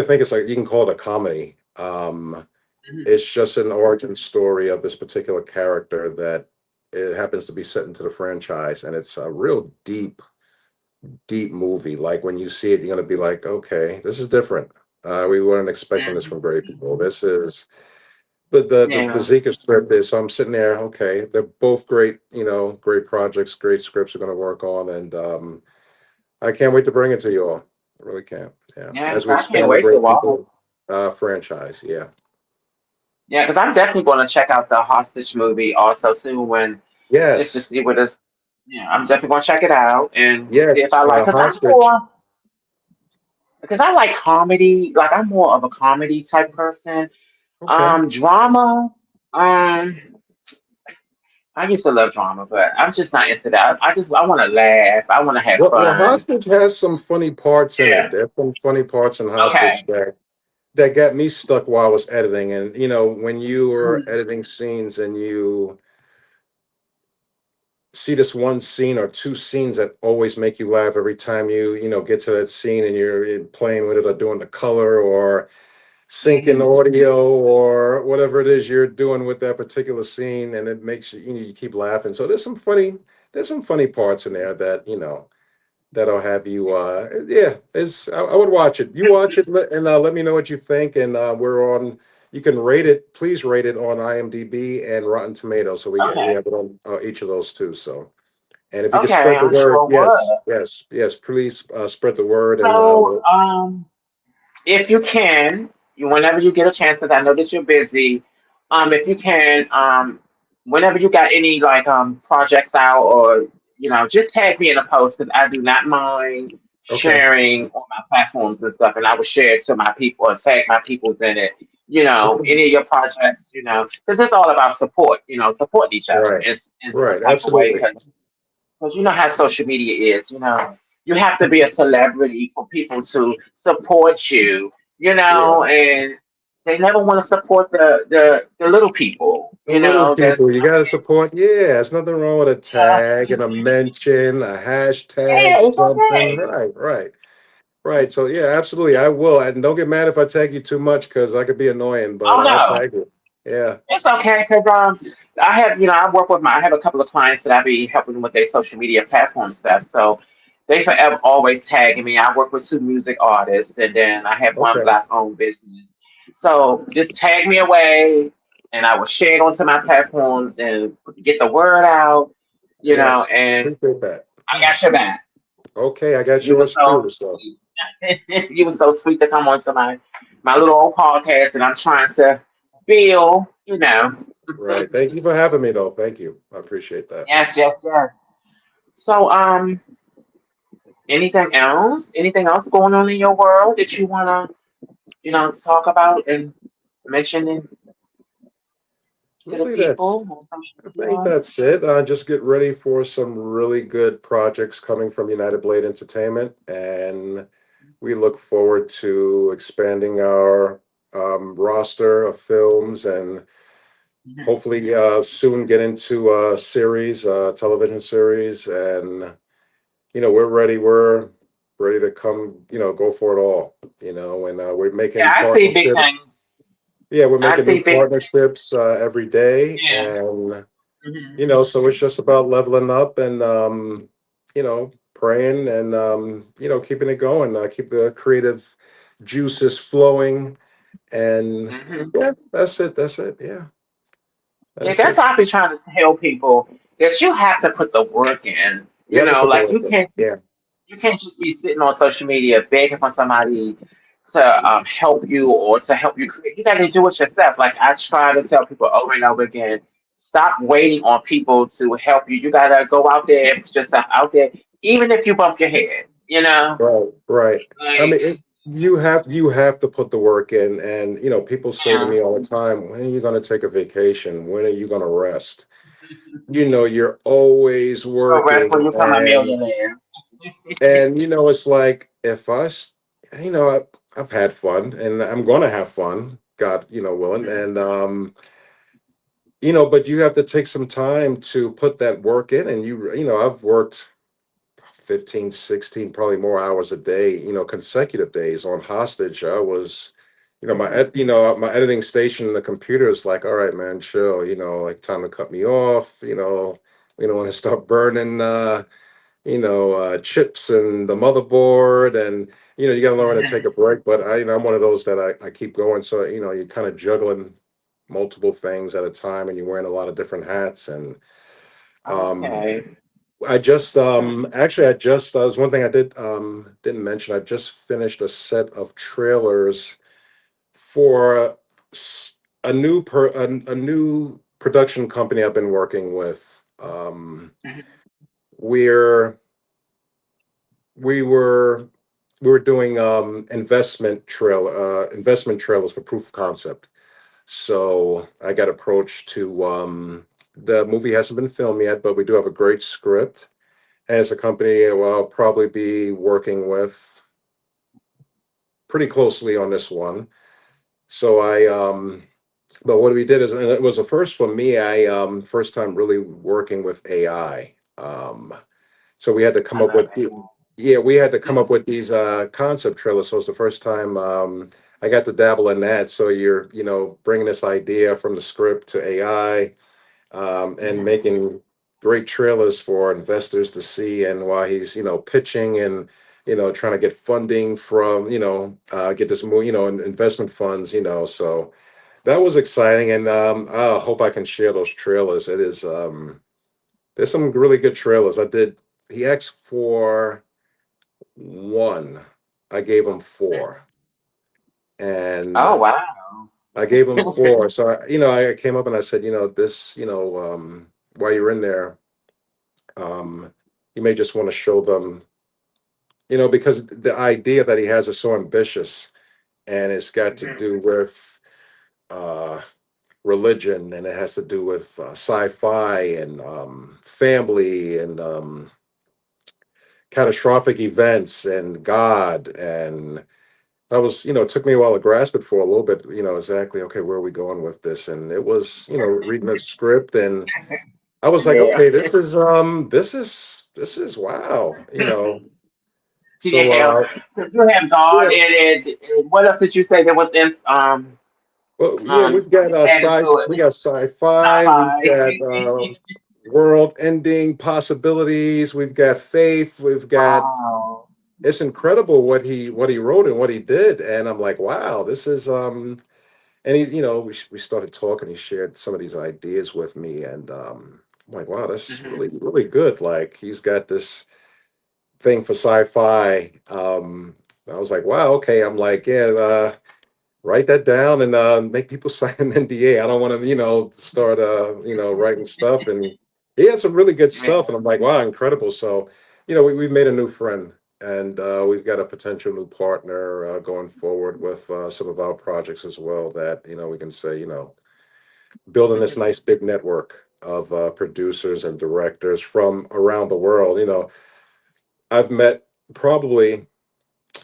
think it's like you can call it a comedy. It's just an origin story of this particular character that it happens to be set into the franchise, and it's a real deep movie. Like when you see it, you're gonna be like, okay, this is different. We weren't expecting this from Great People. This is, but the Yeah. Zika script is. So I'm sitting there. Okay, they're both great. Great projects, great scripts we're going to work on, and I can't wait to bring it to you all. I really can't. Yeah, Yeah, as 'cause we I can't expand the wait to Great watch. People franchise. Yeah. Yeah, because I'm definitely going to check out the hostage movie also soon when just to Yes. see what this. Yeah, I'm definitely going to check it out and see if Yes. I like. Hostage. Because I like comedy. Like I'm more of a comedy type person. Okay. Drama. Um, I used to love drama, but I'm just not into that. I want to laugh. I want to have Well, fun. Hostage has some funny parts in it. Yeah. There's some funny parts in Hostage Okay. that got me stuck while I was editing. And when you were Mhm. editing scenes and you see this one scene or two scenes that always make you laugh every time you get to that scene and you're playing with it or doing the color or syncing Mhm. audio or whatever it is you're doing with that particular scene, and it makes you keep laughing. So there's some funny parts in there that that'll have you yeah, I would watch it. You watch it and let me know what you think. And we're on you can rate it, please rate it on IMDb and Rotten Tomatoes. So we Okay. have it on each of those too. So, and if you could Okay. spread the I'm word, sure yes, would. yes, yes, please spread the word. And So, if you can, whenever you get a chance, because I know that you're busy, if you can, whenever you got any like projects out or just tag me in a post because I do not mind okay, sharing on my platforms and stuff, and I will share it to my people or tag my peoples in it. Okay. any of your projects, because it's all about support, support each other Right. in some Right. type of way. Absolutely. Because you know how social media is, you have to be a celebrity for people to support you, Yeah. and they never want to support the little people, The little that's people, you got to support. Yeah, there's nothing wrong with a yeah, tag and a mention, a hashtag, yeah, it's something. okay. Right. Right. Right. So, yeah, absolutely. I will. And don't get mad if I tag you too much because I could be annoying, but Oh I'll no. tag you. Yeah. It's okay because I work with I have a couple of clients that I be helping with their social media platform stuff. So they forever always tagging me. I work with two music artists, and then I have one Okay. black owned business. So just tag me away, and I will share it onto my platforms and get the word out. Yes. And Appreciate that. I Yeah. got your back. Okay. I got You were yours so too. So, sweet. You were so sweet to come onto my little old podcast, and I'm trying to build. right. Thank you for having me, though. Thank you. I appreciate that. Yes, yes, yes. So, anything else going on in your world that you wanna, talk about and mention to the Really, that's people on social I think media? that's it. Just get ready for some really good projects coming from United Blade Entertainment, and we look forward to expanding our roster of films and Mhm. hopefully soon get into a series, television series, and we're ready. We're ready to come. Go for it all. And we're Yeah, making I see big partnerships. things. Yeah, we're I making see new big. partnerships every day, Yeah. and Hmm. so it's just about leveling up and praying and keeping it going, keep the creative juices flowing, and Hmm. yeah, that's it, yeah, Yeah, that's that's it. why I be trying to tell people that you have to put the work in. You have to put the Like work you in. can't. Yeah. You can't just be sitting on social media begging for somebody to help you or to help you create. You got to do it yourself. Like I try to tell people over and over again, stop waiting on people to help you. You got to go out there and put yourself out there, even if you bump your head. Right, right. I Like mean, you have to put the work in, and people say to yeah. me all the time, "When are you going to take a vacation? When are you going to rest?" You're always Well, rest working, when you become a millionaire. and it's like if us, you know, I've had fun, and I'm going to have fun, God, willing, and but you have to take some time to put that work in, and I've worked 15, 16, probably more hours a day, consecutive days on hostage. I was, my editing station in the computer is like, all right, man, chill, like time to cut me off, we don't want to start burning, chips and the motherboard, and you got to learn to take Mhm. a break. But I'm one of those that I keep going. So you're kind of juggling multiple things at a time, and you're wearing a lot of different hats. And um, Okay. I just actually I just was one thing I didn't mention. I just finished a set of trailers for a new production company I've been working with. Mhm. We're we were we were doing investment trailers for proof of concept. So I got approached to the movie hasn't been filmed yet, but we do have a great script. And it's a company I'll probably be working with pretty closely on this one. So but what we did is, and it was a first for me. I first time really working with AI. So we had to come I up love with yeah, we had to come up it. with these concept trailers. So it's the first time I got to dabble in that. So you're bringing this idea from the script to AI, and Mhm. making great trailers for investors to see, and while he's pitching and trying to get funding from get this more investment funds, so that was exciting. And I hope I can share those trailers. It is there's some really good trailers. I did He asked for one, I gave him four, Oh and wow. I gave him four. So I came up and I said, this, while you're in there, you may just want to show them, because the idea that he has is so ambitious, and it's got to Mhm. do with, uh, religion, and it has to do with sci-fi and family and catastrophic events and God. And that was, it took me a while to grasp it for a little bit, exactly, okay, where are we going with this? And it was, reading the script, and I was like, Yeah. okay, this is wow, So Yeah. 'Cause you have God yeah, in it. What else did you say there was in well, yeah, we've got you added to it? we got sci-fi, we've got Sci-fi. world-ending possibilities, we've got faith, we've got Wow. it's incredible what he wrote and what he did. And I'm like, wow, this is and he, we started talking, he shared some of these ideas with me, and I'm like, wow, that's Hmm. really, really good. Like, he's got this thing for sci-fi. I was like, wow, okay. I'm like, yeah, write that down and make people sign an NDA. I don't want to, start, writing stuff. And he had some really good stuff. And I'm like, wow, incredible. So, we've made a new friend, and we've got a potential new partner going forward with some of our projects as well, that, we can say, building this nice big network of producers and directors from around the world. I've met probably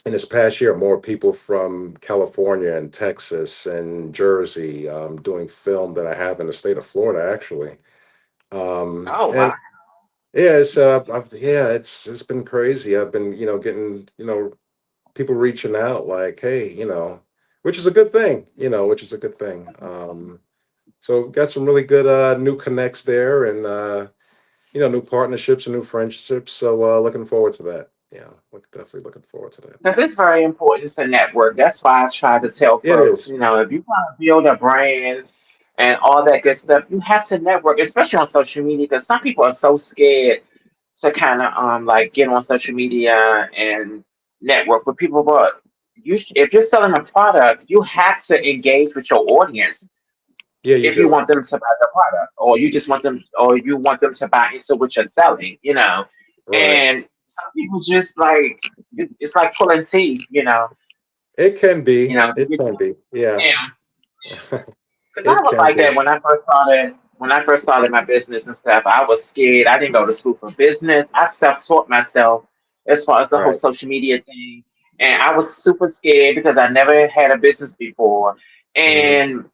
in this past year more people from California and Texas and Jersey doing film than I have in the state of Florida, actually. Oh wow. And yeah, it's been crazy. I've been, getting, people reaching out like, hey, which is a good thing, which is a good thing. So got some really good new connects there, and new partnerships and new friendships. So looking forward to that. Yeah, definitely looking forward to that. Because it's very important to network. That's why I try to tell It folks, is. if you want to build a brand and all that good stuff, you have to network, especially on social media. Because some people are so scared to kind of like get on social media and network with people. But if you're selling a product, you have to engage with your audience Yeah, you if you do. want them to buy the product, or you just want them, or you want them to buy into what you're selling. Right. And some people just like it's like pulling teeth. It can be. To It get can be. Yeah. yeah. Because I It was can like be. that when I first started. When I first started my business and stuff, I was scared. I didn't go to school for business. I self-taught myself as far as the whole Right. social media thing, and I was super scared because I never had a business before. Hmm. And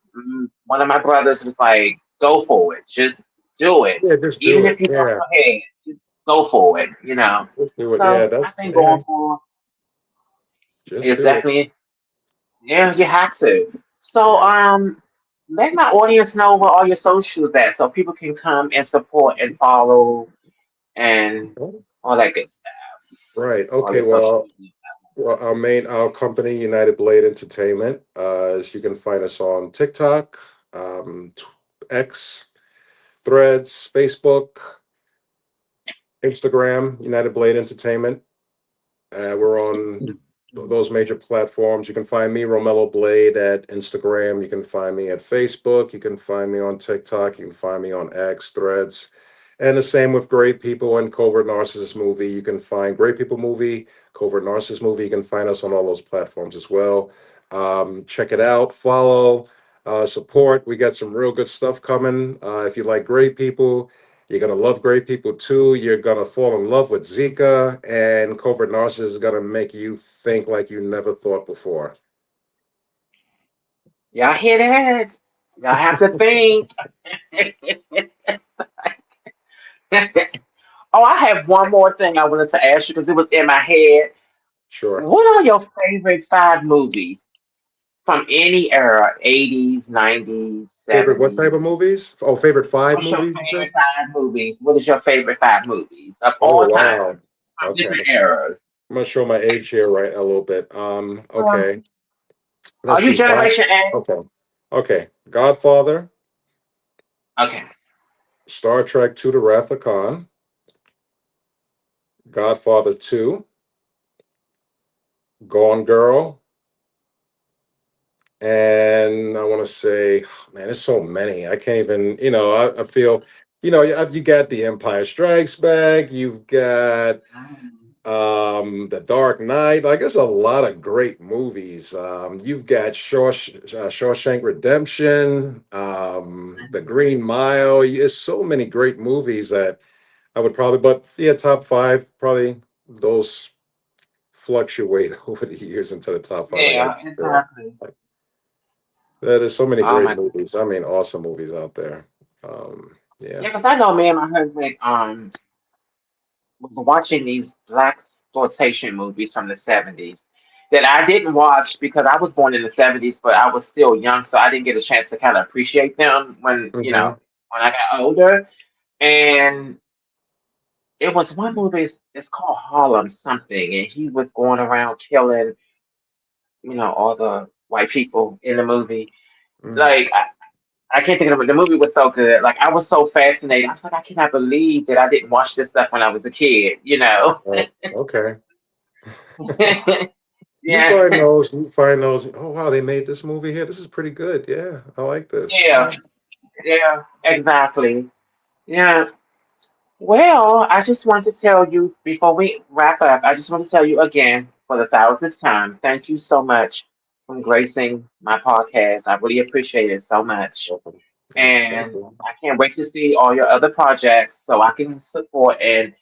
one of my brothers was like, "Go for it. Just do it. Yeah, just Even do if it. you bump Yeah. your head, just go for it." Just do it. Yeah, So I've that's been yeah. going for it. Just It's do it. definitely yeah, you have to. So, Yeah. let my audience know where all your socials at, so people can come and support and follow and Oh, all that good stuff. right. All Okay. your social Well, media. our company, United Blade Entertainment, is you can find us on TikTok, X, Threads, Facebook, Instagram, United Blade Entertainment. We're on those major platforms. You can find me, Romello Blade, at Instagram. You can find me at Facebook. You can find me on TikTok. You can find me on X, Threads. And the same with Great People and Covert Narcissist Movie. You can find Great People Movie, Covert Narcissist Movie. You can find us on all those platforms as well. Check it out, follow, support. We got some real good stuff coming. If you like Great People, you're gonna love Great People too. You're gonna fall in love with Zika, and Covert Narcissist is gonna make you think like you never thought before. Y'all hear that? Y'all have to think. Oh, I have one more thing I wanted to ask you because it was in my head. Sure. What are your favorite five movies from any era? 80s, 90s, Favorite what type of 70s? movies? Oh, favorite five What's your movies, you favorite said? five movies? What is your favorite five movies of Oh, all wow. times from Okay, different eras? I'm gonna show my age here right a little bit. Um, Okay. are Let's you see. Generation A? Okay. Okay. Godfather, Okay. Star Trek 2: The Wrath of Khan, Godfather 2, Gone Girl, and I want to say, man, there's so many. I can't even, I feel, you got The Empire Strikes Back. You've got The Dark Knight. Like, there's a lot of great movies. You've got Shawshank Redemption, The Mhm. Green Mile. There's so many great movies that I would probably, but yeah, top five, probably those fluctuate over the years into the top five. I got to Yeah, be sure. exactly. Like, there's so many Oh great my, movies. I mean, awesome movies out there. yeah, Yeah. because I know me and my husband was watching these black exploitation movies from the 70s that I didn't watch because I was born in the 70s, but I was still young, so I didn't get a chance to kind of appreciate them when, Hmm. when I got older. And it was one movie, it's called Harlem something, and he was going around killing, all the white people in the movie. Hmm. Like, I can't think of it. The movie was so good. Like, I was so fascinated. I was like, I cannot believe that I didn't watch this stuff when I was a kid. Okay. Yeah, You find those. Oh wow, they made this movie here. This is pretty good. Yeah, I like this. yeah, Yeah. yeah, exactly. Yeah. Well, I just want to tell you before we wrap up, I just want to tell you again for the thousandth time, thank you so much for gracing my podcast. I really appreciate it so much. Welcome. Yes, thank And you. I can't wait to see all your other projects so I can support and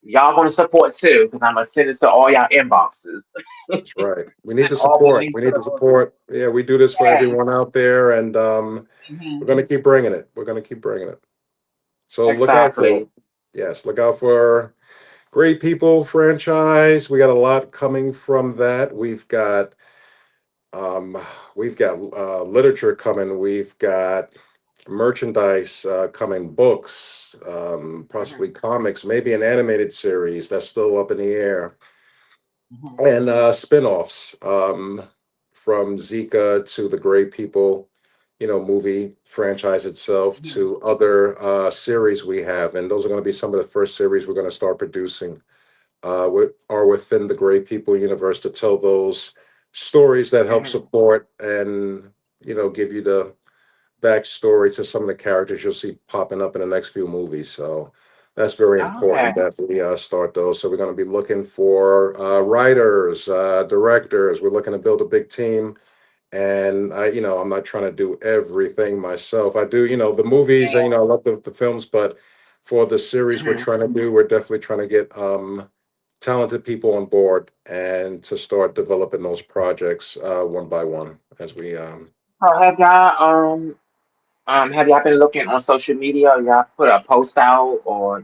y'all gonna support too, because I'm gonna send it to all y'all inboxes. That's right. We need Send the all the support. links We to need the the movie. support. Yeah, we do this for Yeah. everyone out there, and we're Hmm. gonna keep bringing it. We're gonna keep bringing it. So look out for Exactly. yes, look out for Great People franchise. We got a lot coming from that. Um, we've got literature coming. We've got merchandise coming, books, Hmm. possibly comics, maybe an animated series that's still up in the air, Hmm. and spin-offs from Zika to the Great People, movie franchise itself Hmm. to other series we have, and those are going to be some of the first series we're going to start producing are within the Great People universe to tell those stories that help Hmm. support and give you the backstory to some of the characters you'll see popping up in the next few movies. So that's very important Okay. that we start those. So we're going to be looking for writers, directors. We're looking to build a big team. And I'm not trying to do everything myself. I do, the movies, Yeah. I love the films, but for the series we're Hmm. trying to do, we're definitely trying to get talented people on board and to start developing those projects one by one as we So have y'all been looking on social media? Y'all put a post out or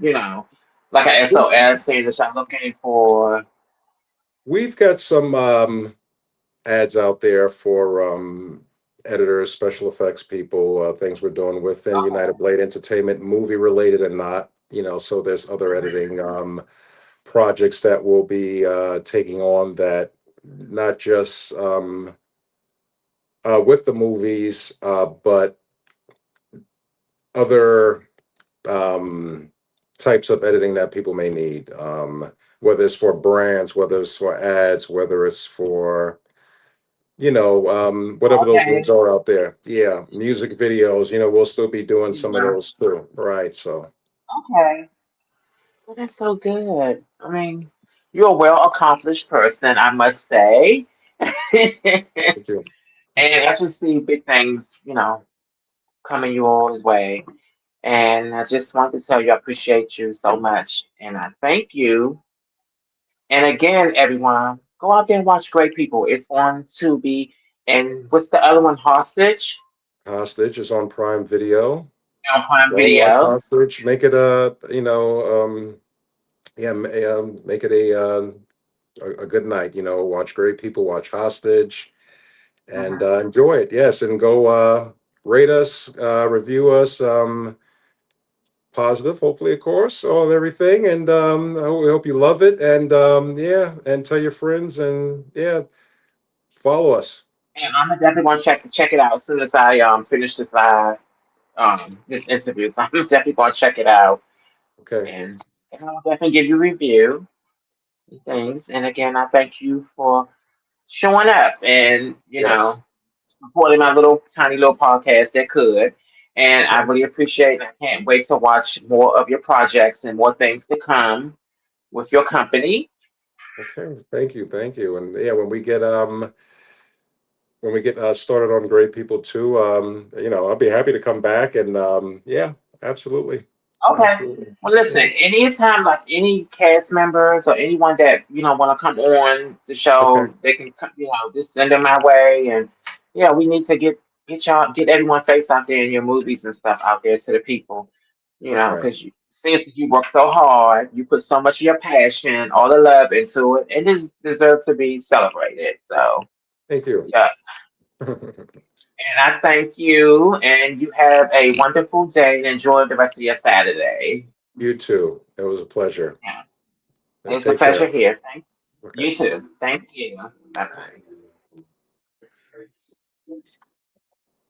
like a SOS saying that y'all looking for. we've got some ads out there for editors, special effects people, things we're doing within United Okay. Blade Entertainment, movie related and not. So there's other Hmm. editing projects that we'll be taking on that not just with the movies, but other um, types of editing that people may need, whether it's for brands, whether it's for ads, whether it's for whatever those needs Okay. are out there. Yeah, music videos. We'll still be doing some of Yeah. those too. Right. So Okay. Well, that's so good. I mean, you're a well accomplished person, I must say. And thank you. I just see big things, coming your way. And I just want to tell you I appreciate you so much. And I thank you. And again, everyone, go out there and watch Great People. It's on Tubi. And what's the other one? Hostage Hostage is on Prime Video. on Prime Go watch Video. Hostage. Make it a yeah, make it a good night. Watch Great People. Watch Hostage. And Hmm. enjoy it. Yes, and go rate us, review us, positive, hopefully, of course, all everything. And we hope you love it. And yeah, and tell your friends, and yeah, follow us. And I'm definitely going to check it out as soon as I finish this interview. So I'm definitely going to check it out. Okay. And I'll definitely give you a review and things. And again, I thank you for showing up and, Yes. supporting my little tiny little podcast that could. And I Okay. really appreciate it. I can't wait to watch more of your projects and more things to come. with your company. Okay, thank you. And yeah, when we get started on Great People too, I'll be happy to come back. And yeah, absolutely, Okay. absolutely. Well, listen, Yeah. anytime, like any cast members or anyone that, want to come on the Okay. show, they can, just send them my way. And yeah, we need to get everyone face out there in your movies and stuff out there to the people, Right. because since you work so hard, you put so much of your passion, all the love into it, it just deserves to be celebrated. So, Thank you. yeah. And I thank you, and you have a wonderful day and enjoy the rest of your Saturday. You too. It was a pleasure. Yeah. It's a Take pleasure care. here. Okay. You too. Thank you. Bye bye.